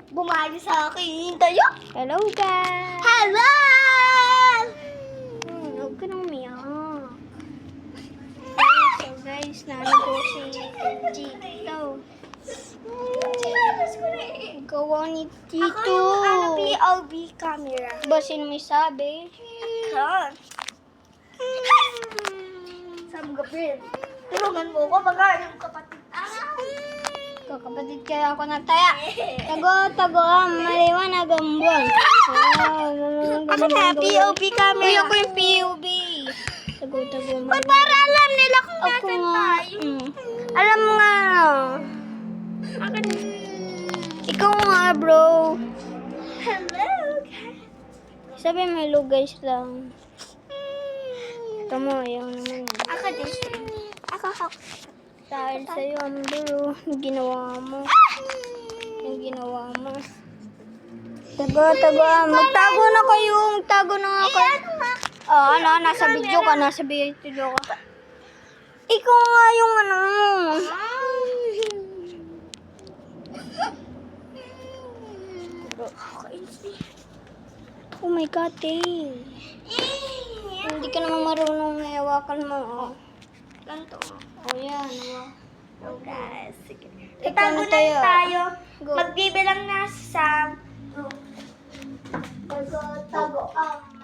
bumali sa akin. Tayo? Hello guys! Hello! Huwag ka nang umiyak. So guys, nalo ko si Kenji dito. Gawa ni Tito. Ako yung POV camera. Ba, sino may sabi? Yan. Sam Gabriel. Tulungan mo ko baka yung kapatid. Kakapatid kaya ako nagtaya. Tago, maliwanag ang buwan. Ako na, POV camera. Uy, ako yung POV. Tago, Ba't para alam nila kung Ako nasan nga. tayo? Alam mo nga. Akin. Ikaw nga, bro. Hello. Sabi mo, hello guys lang. Tama, ayaw naman. Ako din. Ako. Dahil sa'yo, bro, yung ginawa mo. Yung ginawa mo. Tago, magtago na kayo. Magtago na nga kayo. Nasa video ka, nasa video ka. Ikaw nga yung ano. Oh my God, eh. Hindi ka naman marunong na hawakan mo. Oh. Ganito. Oh, yan. Oh, guys. Sige. Ikaw Itago na na tayo. tayo. Go. Magbibilang na sa... Tago ang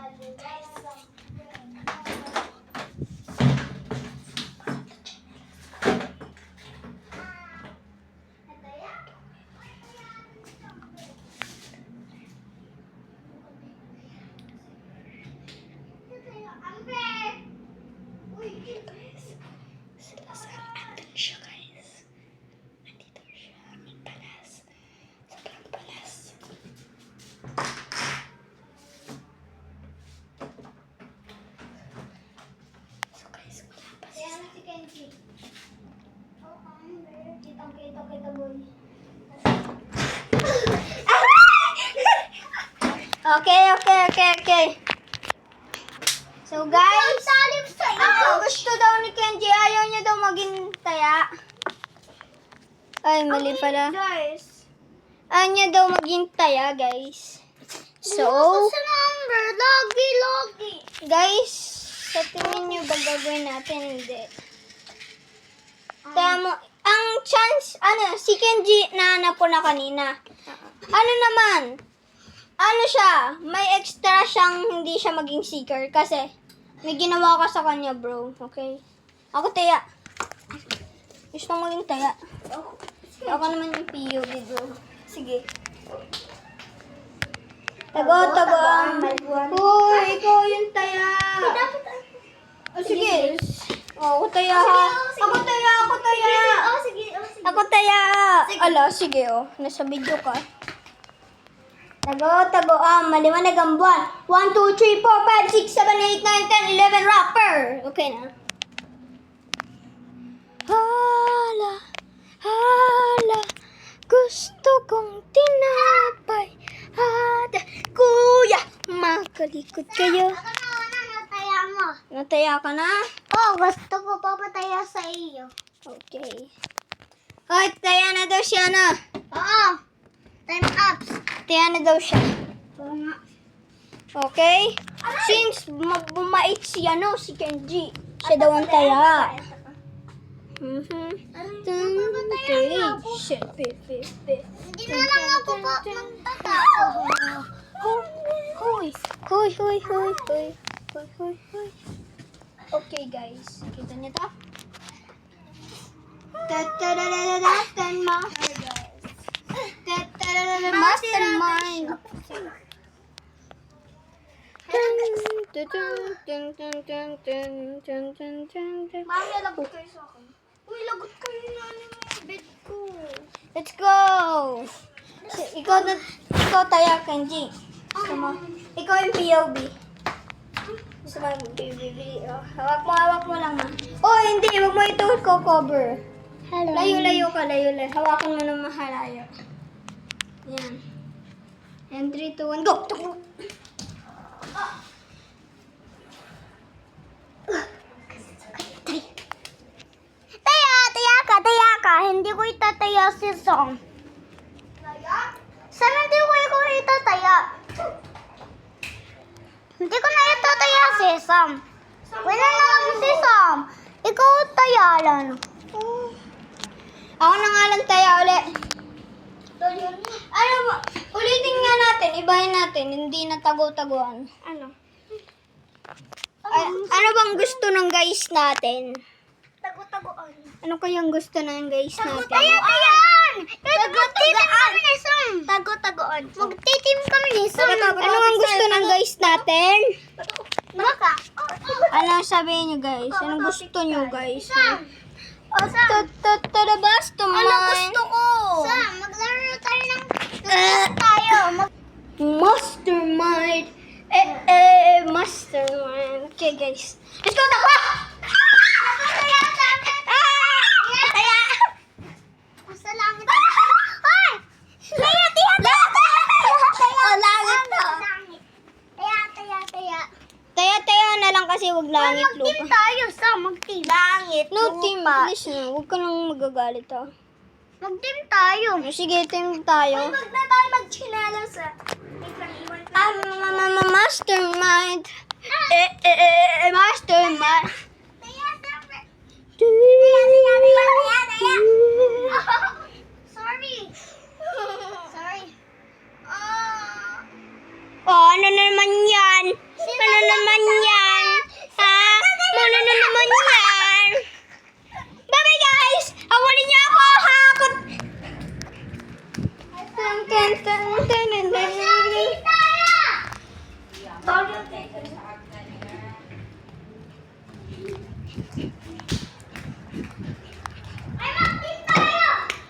Okay. So guys, gusto daw ni Kenji, ayaw niya daw maging taya. Ay, mali pala. Guys. Ayaw niya daw maging taya, guys. So, Sa number. Logi. guys, sa tingin niyo ba gagawin natin? Hindi. Kaya mo, ang chance, si Kenji na po na kanina. Ano naman? Ano siya? May extra siyang hindi siya maging seeker kasi may ginawa ka sa kanya, bro. Okay? Ako taya. Gusto mo maging taya. Ako naman yung POV, bro. Sige. Tago. Uy, ikaw yung taya. Sige. Ako taya, ha? Ako taya. Sige. Ako taya. Ala, sige, nasa video ka. Tago, maliwanag ang buwan. 1, 2, 3, 4, 5, 6, 7, 8, 9, 10, 11, rapper. Okay na. Hala, gusto kong tinapay. Kuya, makalikot kayo. Nataya mo. Nataya ka na? Gusto ko papataya sa iyo. Okay. Hoy, taya na daw siya na. Oo. Time up. Taya na daw siya. Okay? Since bumait si Kenji, siya daw ang taya. Papatayan mo ako. Hindi na lang ako magtata. Hoy. Okay, guys. Kita niyo to? Mastermind. Mami, lagot kayo sa akin. Uy, lagot kayo na bed ko. Let's go! Ikaw taya, Kenji. Ikaw yung POV. Gusto mo yung POV? Hawak mo lang ha. Oh, hindi. Huwag mo ito cover. Hello. Layo ka. Hawakan mo ng mahalayo. Yan. And 3, 2, 1, go! Taya ka. Hindi ko itataya si Song. Sana si Sam. Wala na kami si Sam. Ikaw tayalan. Ako na nga lang tayo ulit. Ano ba? Ulitin nga natin. Ibahin natin. Hindi na tago-taguan. Ano? Ano bang gusto ng guys natin? Tago-tagoan. Ano kayang gusto ng guys natin? Tago-tagoan! Tago-tagoan kami ni Sam. Tago-tagoan. Magtitim kami ni Sam. Ano ang gusto ng guys natin? Baka. Ano sabihin nyo guys? Anong gusto nyo guys? Sam. O, Sam. Tatabas to Ano gusto ko? Sam, maglaro tayo ng... tayo. Mastermind. Mastermind. Okay guys. Let's go takbo! Taya! Sa langit. Ay! Taya, taya, taya! Oh, langit to. Taya. Taya na lang kasi wag langit Mag-team lupa. tayo, Sam. Mag-team. Langit. No team, please na. Huwag ka nang magagalit ha. Mag-team tayo. Sige, team tayo. Wag na tayo mag-chinela sa... Mastermind. Mastermind. Taya, siyempre. Sorry. Oh, ano na naman yan? Ano naman yan? Ha? Ano na naman yan? Bye-bye guys! Awalin niyo ako! Hakot!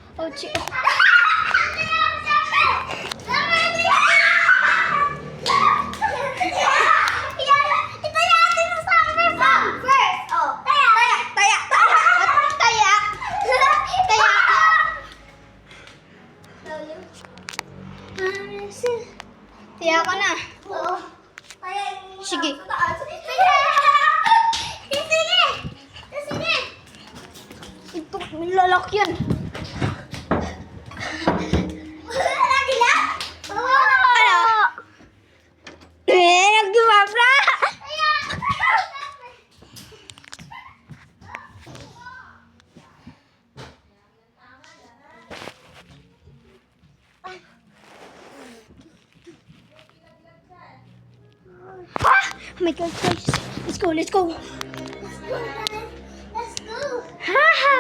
Oh, Tiya ka na. Sige. Ito, may lalak yan. Ano? Nagdumabra! Oh my God, guys. Let's go. Let's go. Haha!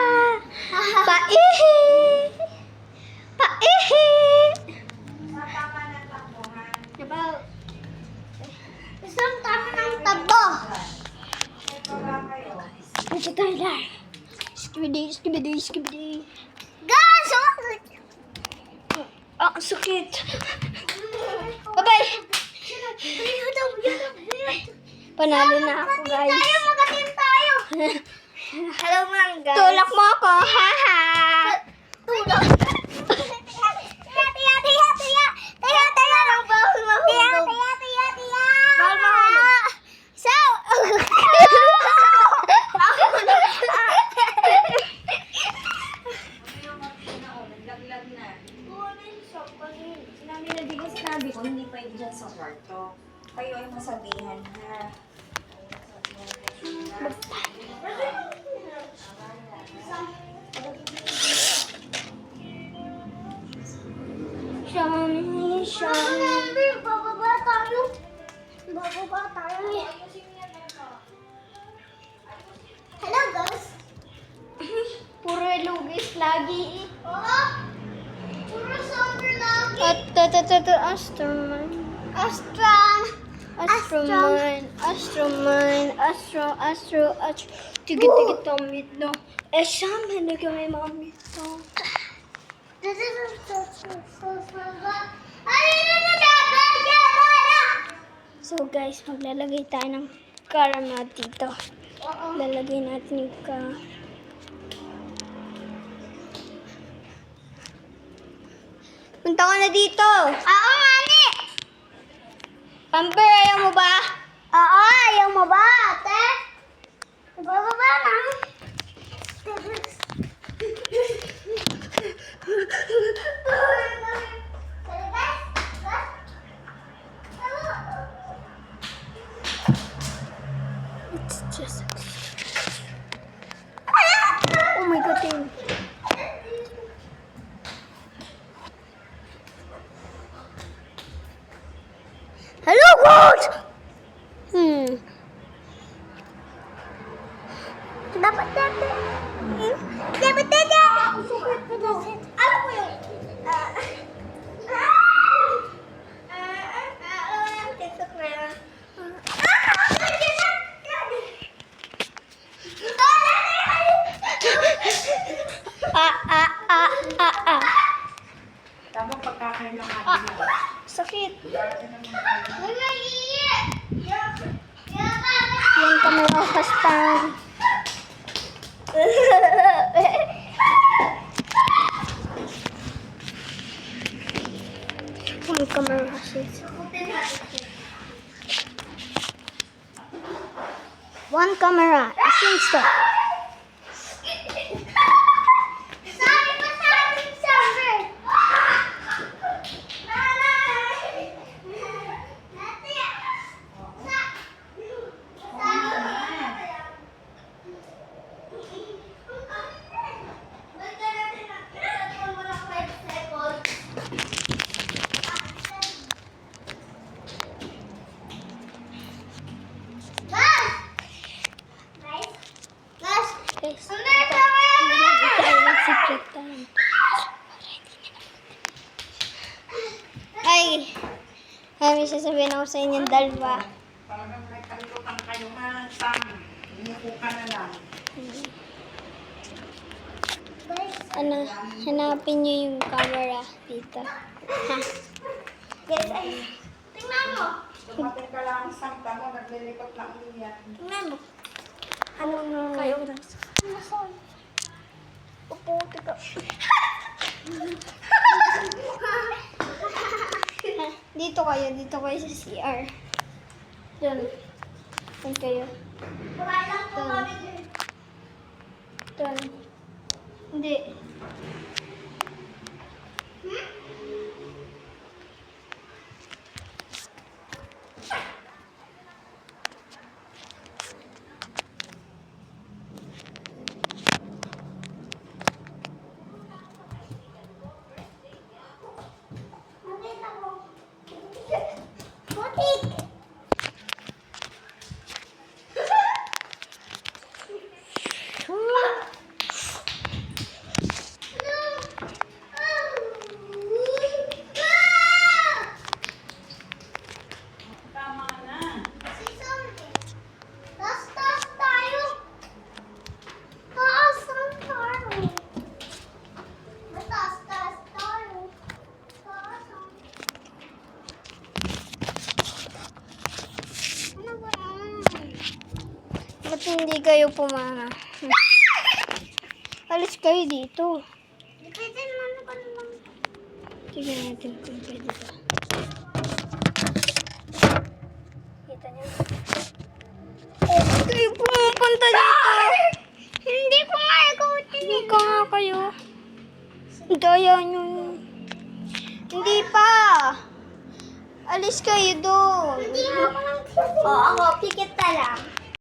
Paihi! Paihi! Diba? Isang tama ng tabo. Ito tayo. Skibidi. Guys, Ang sakit. Bye-bye! Panalo na ako, guys. Tayo, mag-team tayo. Hello, mga guys. Tulak mo ako, haha! Tulak. Tiya. Bawal mahulog. Tiya. Bawal mahulog. So, Sinabi na di ba sinabi ko, hindi pwede dyan sa kwarto. Kayo ay masabihan na. Shami. bababa tayo. Hello, guys. Puro lugis lagi. Oo. Puro summer lagi. Astroman. Astro. Tigit-tigit tamit no. Sham, hindi kami mamit to. So guys, maglalagay tayo ng caramel dito. Lalagay natin yung Punta ka na dito. Oo, mani. Pamper, ayaw mo ba? Oo, ayaw mo ba, ate? Bababa na. Hello, coach! Dapat dati. Dapat dati. Alam mo yun. TikTok na yun. Tama pagkakailangan nila. Sakit. Yan kami makastan. Yan kami makastan. One camera. Asin stop. Sabi ko sa ating server. Ay, may sasabihin ako sa inyong dalawa. Talagang may kalimutan kayo nga, Sam. Inupo ka na lang. Ano, hanapin niyo yung camera dito. Ha? Guys, ay, tingnan mo. Dumating ka lang, Sam. Tama, naglilipot lang iyan. Tingnan mo. Anong kayo? Nasaan? Upo, tika. Dito kayo sa CR. Diyan. Diyan kayo. Diyan. Hindi. Tama na. Ba't hindi kayo pumana? Alis kayo dito. Tignan natin kung pwede ba. Kita niyo? Oh, kayo pumupunta dito. Hindi ko nga ikaw. Hindi ka nga kayo. Daya niyo. Hindi pa. Alis kayo doon. Hindi ako lang. Oo, ako. Pikit na lang.